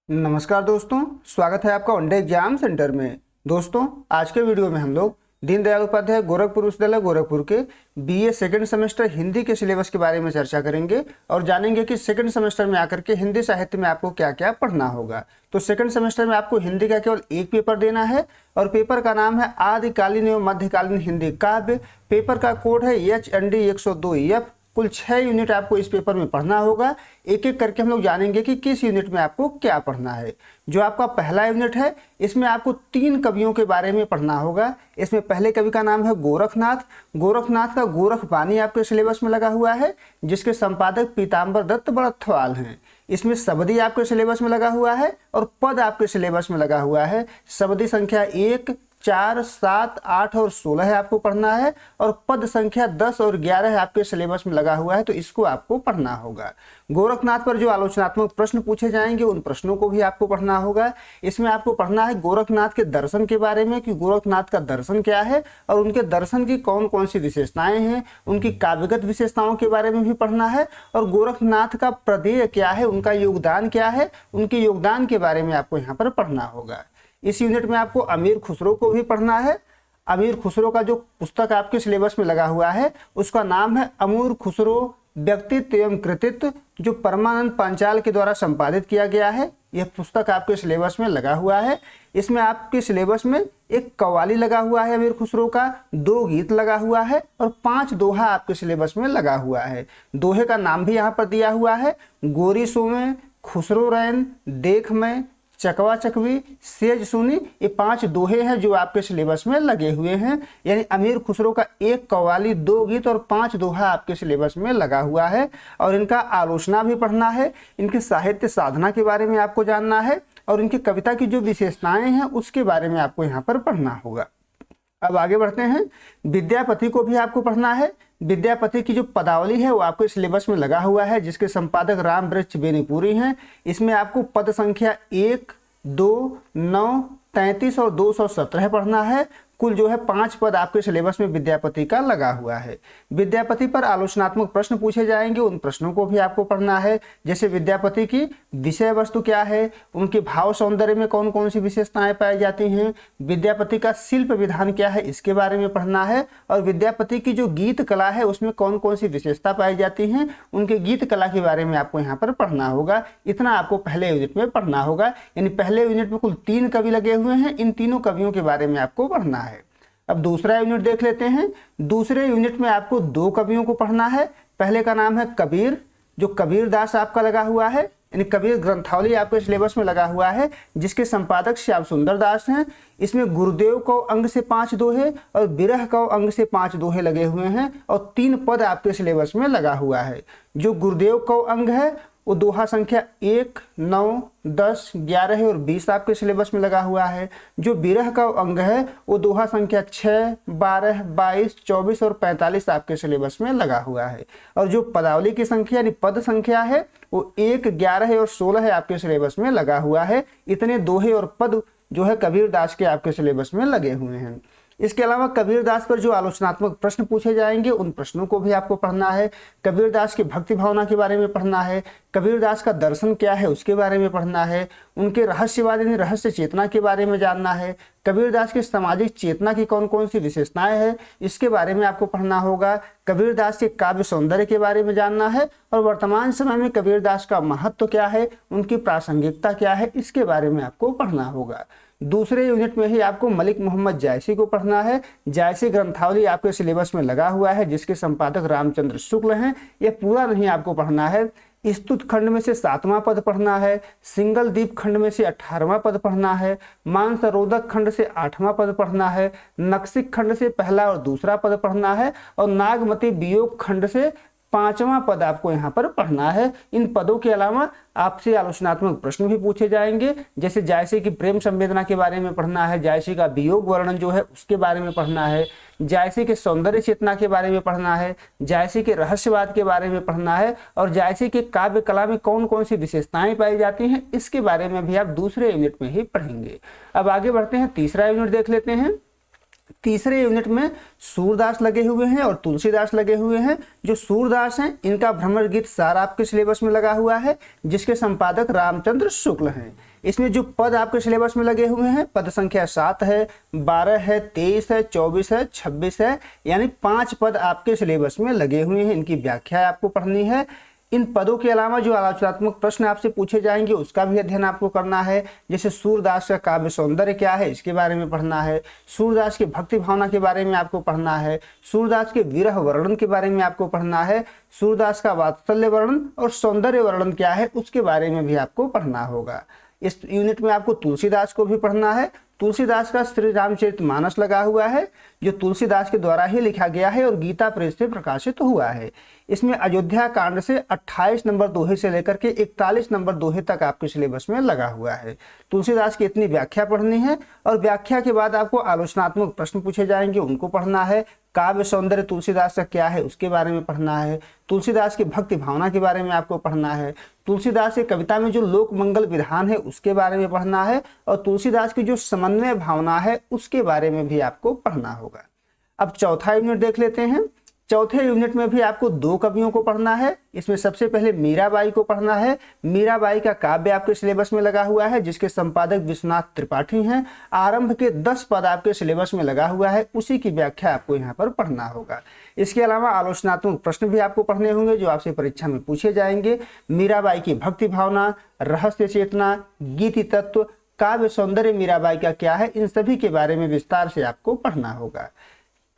नमस्कार दोस्तों, स्वागत है आपका वनडे एग्जाम सेंटर में। दोस्तों, आज के वीडियो में हम लोग दीनदयाल उपाध्याय गोरखपुर विश्वविद्यालय गोरखपुर के बीए सेकंड सेमेस्टर हिंदी के सिलेबस के बारे में चर्चा करेंगे और जानेंगे कि सेकंड सेमेस्टर में आकर के हिंदी साहित्य में आपको क्या क्या पढ़ना होगा। तो सेकंड सेमेस्टर में आपको हिंदी का केवल एक पेपर देना है और पेपर का नाम है आदिकालीन एवं मध्यकालीन हिंदी काव्य। पेपर का कोड है HND 102F। कुल 6 यूनिट आपको इस पेपर में पढ़ना होगा। एक एक करके हम लोग जानेंगे कि किस यूनिट में आपको क्या पढ़ना है। जो आपका पहला यूनिट है, इसमें आपको 3 कवियों के बारे में पढ़ना होगा। इसमें पहले कवि का नाम है गोरखनाथ। गोरखनाथ का गोरखबानी आपके सिलेबस में लगा हुआ है, जिसके संपादक पीताम्बर दत्त बड़थवाल हैं। इसमें सब्दी आपके सिलेबस में लगा हुआ है और पद आपके सिलेबस में लगा हुआ है। सब्दी संख्या 1, 4, 7, 8 और 16 है आपको पढ़ना है और पद संख्या 10 और 11 है आपके सिलेबस में लगा हुआ है, तो इसको आपको पढ़ना होगा। गोरखनाथ पर जो आलोचनात्मक प्रश्न पूछे जाएंगे उन प्रश्नों को भी आपको पढ़ना होगा। इसमें आपको पढ़ना है गोरखनाथ के दर्शन के बारे में कि गोरखनाथ का दर्शन क्या है और उनके दर्शन की कौन कौन सी विशेषताएं हैं, उनकी काव्यगत विशेषताओं के बारे में भी पढ़ना है और गोरखनाथ का प्रदेय क्या है, उनका योगदान क्या है, उनके योगदान के बारे में आपको यहाँ पर पढ़ना होगा। इस यूनिट में आपको अमीर खुसरो को भी पढ़ना है। अमीर खुसरो का जो पुस्तक आपके सिलेबस में लगा हुआ है उसका नाम है अमीर खुसरो व्यक्तित्व एवं कृतित्व, जो परमानंद पांचाल के द्वारा संपादित किया गया है। यह पुस्तक आपके सिलेबस में लगा हुआ है। इसमें आपके सिलेबस में एक कव्वाली लगा हुआ है अमीर खुसरो का, 2 गीत लगा हुआ है और 5 दोहा आपके सिलेबस में लगा हुआ है। दोहे का नाम भी यहाँ पर दिया हुआ है, गोरी सोमे, खुसरो रैन, देख मैं, चकवा चकवी, सेज सुनी। ये 5 दोहे हैं जो आपके सिलेबस में लगे हुए हैं। यानी अमीर खुसरो का एक कव्वाली, 2 गीत और 5 दोहा आपके सिलेबस में लगा हुआ है और इनका आलोचना भी पढ़ना है। इनकी साहित्य साधना के बारे में आपको जानना है और इनकी कविता की जो विशेषताएं हैं उसके बारे में आपको यहाँ पर पढ़ना होगा। अब आगे बढ़ते हैं। विद्यापति को भी आपको पढ़ना है। विद्यापति की जो पदावली है वो आपके सिलेबस में लगा हुआ है, जिसके संपादक राम वृक्ष बेनीपुरी हैं। इसमें आपको पद संख्या 1, 2, 9, 33 और 217 पढ़ना है। कुल जो है 5 पद आपके सिलेबस में विद्यापति का लगा हुआ है। विद्यापति पर आलोचनात्मक प्रश्न पूछे जाएंगे, उन प्रश्नों को भी आपको पढ़ना है। जैसे विद्यापति की विषय वस्तु क्या है, उनके भाव सौंदर्य में कौन कौन सी विशेषताएं पाई जाती हैं, विद्यापति का शिल्प विधान क्या है, इसके बारे में पढ़ना है। और विद्यापति की जो गीत कला है उसमें कौन कौन सी विशेषता पाई जाती हैं, उनके गीत कला के बारे में आपको यहाँ पर पढ़ना होगा। इतना आपको पहले यूनिट में पढ़ना होगा। यानी पहले यूनिट में कुल 3 कवि लगे हुए हैं, इन तीनों कवियों के बारे में आपको पढ़ना है। अब दूसरा यूनिट देख लेते हैं। दूसरे यूनिट में आपको 2 कवियों को पढ़ना है। पहले का नाम है कबीर, जो कबीर दास आपका लगा हुआ है। यानी कबीर ग्रंथावली आपके सिलेबस में लगा हुआ है, जिसके संपादक श्याम सुंदर दास हैं। इसमें गुरुदेव को अंग से 5 दोहे और विरह को अंग से 5 दोहे लगे हुए हैं और 3 पद आपके सिलेबस में लगा हुआ है। जो गुरुदेव को अंग है वो दोहा संख्या 1, 9, 10, 11 और 20 आपके सिलेबस में लगा हुआ है। जो विरह का अंग है वो दोहा संख्या 6, 12, 22, 24 और 45 आपके सिलेबस में लगा हुआ है। और जो पदावली की संख्या यानी पद संख्या है वो 1, 11 और 16 आपके सिलेबस में लगा हुआ है। इतने दोहे और पद जो है कबीर दास के आपके सिलेबस में लगे हुए हैं। इसके अलावा कबीरदास पर जो आलोचनात्मक प्रश्न पूछे जाएंगे उन प्रश्नों को भी आपको पढ़ना है। कबीरदास की भक्ति भावना के बारे में पढ़ना है। कबीरदास का दर्शन क्या है उसके बारे में पढ़ना है। उनके रहस्यवाद यानी रहस्य चेतना के बारे में जानना है। कबीरदास की सामाजिक चेतना की कौन कौन सी विशेषताएं हैं इसके बारे में आपको पढ़ना होगा। कबीरदास के काव्य सौंदर्य के बारे में जानना है और वर्तमान समय में कबीरदास का महत्व क्या है, उनकी प्रासंगिकता क्या है, इसके बारे में आपको पढ़ना होगा। दूसरे यूनिट में ही आपको मलिक मोहम्मद जायसी को पढ़ना है। जायसी ग्रंथावली आपके सिलेबस में लगा हुआ है, जिसके संपादक रामचंद्र शुक्ल हैं। यह पूरा नहीं आपको पढ़ना है। स्तुत खंड में से 7वां पद पढ़ना है। सिंगल दीप खंड में से 18वां पद पढ़ना है। मानसरोधक खंड से 8वां पद पढ़ना है। नक्सिक खंड से पहला और दूसरा पद पढ़ना है और नागमती वियोग खंड से 5वां पद आपको यहाँ पर पढ़ना है। इन पदों के अलावा आपसे आलोचनात्मक प्रश्न भी पूछे जाएंगे, जैसे जायसी की प्रेम संवेदना के बारे में पढ़ना है, जायसी का वियोग वर्णन जो है उसके बारे में पढ़ना है, जायसी के सौंदर्य चेतना के बारे में पढ़ना है, जायसी के रहस्यवाद के बारे में पढ़ना है और जायसी के काव्य कला में कौन कौन सी विशेषताएं पाई जाती हैं इसके बारे में भी आप दूसरे यूनिट में ही पढ़ेंगे। अब आगे बढ़ते हैं, तीसरा यूनिट देख लेते हैं। तीसरे यूनिट में सूरदास लगे हुए हैं और तुलसीदास लगे हुए हैं। जो सूरदास हैं इनका भ्रमर गीत सार आपके सिलेबस में लगा हुआ है, जिसके संपादक रामचंद्र शुक्ल हैं। इसमें जो पद आपके सिलेबस में लगे हुए हैं, पद संख्या 7 है, 12 है, 23 है, 24 है, 26 है, यानी 5 पद आपके सिलेबस में लगे हुए हैं। इनकी व्याख्या आपको पढ़नी है। इन पदों के अलावा जो आलोचनात्मक प्रश्न आपसे पूछे जाएंगे उसका भी अध्ययन आपको करना है। जैसे सूरदास का काव्य सौंदर्य क्या है, इसके बारे में पढ़ना है। सूरदास की भक्ति भावना के बारे में आपको पढ़ना है। सूरदास के विरह वर्णन के बारे में आपको पढ़ना है। सूरदास का वात्सल्य वर्णन और सौंदर्य वर्णन क्या है उसके बारे में भी आपको पढ़ना होगा। इस यूनिट में आपको तुलसीदास को भी पढ़ना है। तुलसीदास का श्री रामचरितमानस लगा हुआ है, जो तुलसीदास के द्वारा ही लिखा गया है और गीता प्रेस से प्रकाशित हुआ है। इसमें अयोध्या कांड से 28 नंबर दोहे से लेकर के 41 नंबर दोहे तक आपके सिलेबस में लगा हुआ है। तुलसीदास की इतनी व्याख्या पढ़नी है और व्याख्या के बाद आपको आलोचनात्मक प्रश्न पूछे जाएंगे, उनको पढ़ना है। काव्य सौंदर्य तुलसीदास का क्या है उसके बारे में पढ़ना है। तुलसीदास की भक्ति भावना के बारे में आपको पढ़ना है। तुलसीदास की कविता में जो लोक मंगल विधान है उसके बारे में पढ़ना है और तुलसीदास की जो समन्वय भावना है उसके बारे में भी आपको पढ़ना होगा। अब चौथा यूनिट देख लेते हैं। चौथे यूनिट में भी आपको 2 कवियों को पढ़ना है। इसमें सबसे पहले मीराबाई को पढ़ना है। मीराबाई का काव्य आपके सिलेबस में लगा हुआ है, जिसके संपादक विश्वनाथ त्रिपाठी हैं। आरंभ के 10 पद आपके सिलेबस में लगा हुआ है, उसी की व्याख्या आपको यहाँ पर पढ़ना होगा। इसके अलावा आलोचनात्मक प्रश्न भी आपको पढ़ने होंगे जो आपसे परीक्षा में पूछे जाएंगे। मीराबाई की भक्ति भावना, रहस्य चेतना, गीति तत्व, काव्य सौंदर्य मीराबाई का क्या है, इन सभी के बारे में विस्तार से आपको पढ़ना होगा।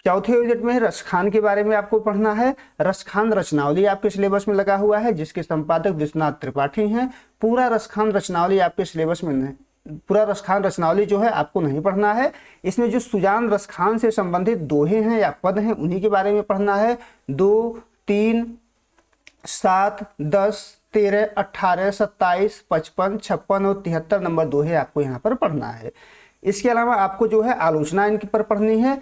चौथे यूनिट में रसखान के बारे में आपको पढ़ना है। रसखान रचनावली आपके सिलेबस में लगा हुआ है, जिसके संपादक विश्वनाथ त्रिपाठी हैं। पूरा रसखान रचनावली आपके सिलेबस में नहीं, पूरा रसखान रचनावली जो है आपको नहीं पढ़ना है। इसमें जो सुजान रसखान से संबंधित दोहे हैं या पद हैं उन्हीं के बारे में पढ़ना है। 2, 3, 7, 10, 13, 18, 27, 55, 56 और 73 नंबर दोहे आपको यहाँ पर पढ़ना है। इसके अलावा आपको जो है आलोचना इनके पर पढ़नी है।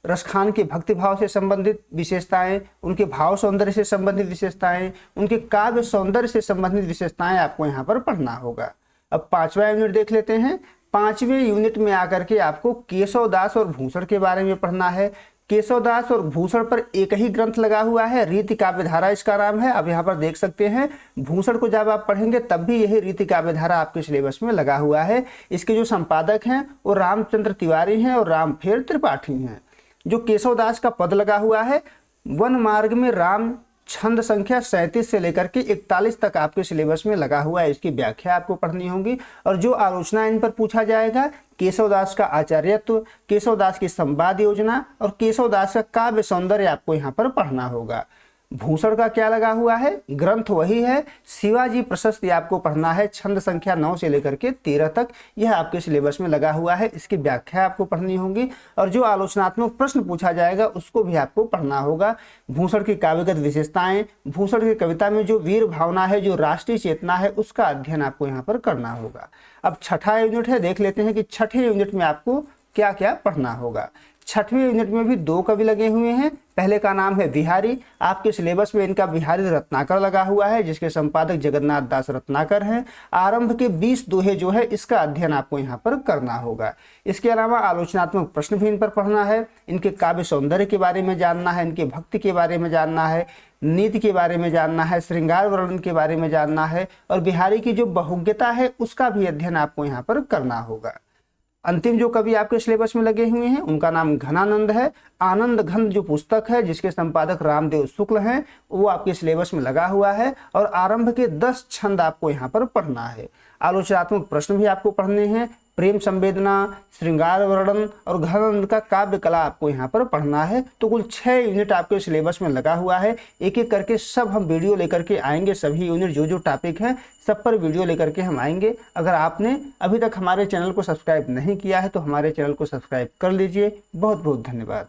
रसखान के भक्ति भाव से संबंधित विशेषताएं, उनके भाव सौंदर्य से संबंधित विशेषताएं, उनके काव्य सौंदर्य से संबंधित विशेषताएं आपको यहाँ पर पढ़ना होगा। अब 5वां यूनिट देख लेते हैं। 5वें यूनिट में आकर के आपको केशवदास और भूषण के बारे में पढ़ना है। केशवदास और भूषण पर एक ही ग्रंथ लगा हुआ है, रीति काव्यधारा इसका नाम है। अब यहाँ पर देख सकते हैं भूषण को जब आप पढ़ेंगे तब भी यही रीति काव्यधारा आपके सिलेबस में लगा हुआ है। इसके जो संपादक हैं वो रामचंद्र तिवारी हैं और रामफेर त्रिपाठी हैं। जो केशवदास का पद लगा हुआ है, वन मार्ग में राम, छंद संख्या 37 से लेकर के 41 तक आपके सिलेबस में लगा हुआ है। इसकी व्याख्या आपको पढ़नी होगी और जो आलोचना इन पर पूछा जाएगा, केशवदास का आचार्यत्व, केशवदास की संवाद योजना और केशवदास का काव्य सौंदर्य आपको यहाँ पर पढ़ना होगा। भूषण का क्या लगा हुआ है, ग्रंथ वही है। शिवाजी प्रशस्ति आपको पढ़ना है, छंद संख्या 9 से लेकर के 13 तक, यह आपके सिलेबस में लगा हुआ है। इसकी व्याख्या आपको पढ़नी होगी और जो आलोचनात्मक प्रश्न पूछा जाएगा उसको भी आपको पढ़ना होगा। भूषण की काव्यगत विशेषताएं, भूषण की कविता में जो वीर भावना है, जो राष्ट्रीय चेतना है, उसका अध्ययन आपको यहाँ पर करना होगा। अब 6वां यूनिट है, देख लेते हैं कि 6ठे यूनिट में आपको क्या क्या पढ़ना होगा। 6वें यूनिट में भी 2 कवि लगे हुए हैं। पहले का नाम है बिहारी। आपके सिलेबस में इनका बिहारी रत्नाकर लगा हुआ है, जिसके संपादक जगन्नाथ दास रत्नाकर हैं। आरंभ के 20 दोहे जो है इसका अध्ययन आपको यहाँ पर करना होगा। इसके अलावा आलोचनात्मक प्रश्न भी इन पर पढ़ना है। इनके काव्य सौंदर्य के बारे में जानना है, इनके भक्ति के बारे में जानना है, नीति के बारे में जानना है, श्रृंगार वर्णन के बारे में जानना है और बिहारी की जो बहुज्ञता है उसका भी अध्ययन आपको यहाँ पर करना होगा। अंतिम जो कवि आपके सिलेबस में लगे हुए हैं उनका नाम घनानंद है। आनंद घन जो पुस्तक है जिसके संपादक रामदेव शुक्ल हैं, वो आपके सिलेबस में लगा हुआ है और आरंभ के 10 छंद आपको यहाँ पर पढ़ना है। आलोचनात्मक प्रश्न भी आपको पढ़ने हैं। प्रेम संवेदना, श्रृंगार वर्णन और घनानंद का काव्य कला आपको यहाँ पर पढ़ना है। तो कुल 6 यूनिट आपके सिलेबस में लगा हुआ है। एक एक करके सब हम वीडियो लेकर के आएंगे। सभी यूनिट जो जो टॉपिक हैं सब पर वीडियो लेकर के हम आएंगे। अगर आपने अभी तक हमारे चैनल को सब्सक्राइब नहीं किया है तो हमारे चैनल को सब्सक्राइब कर लीजिए। बहुत बहुत धन्यवाद।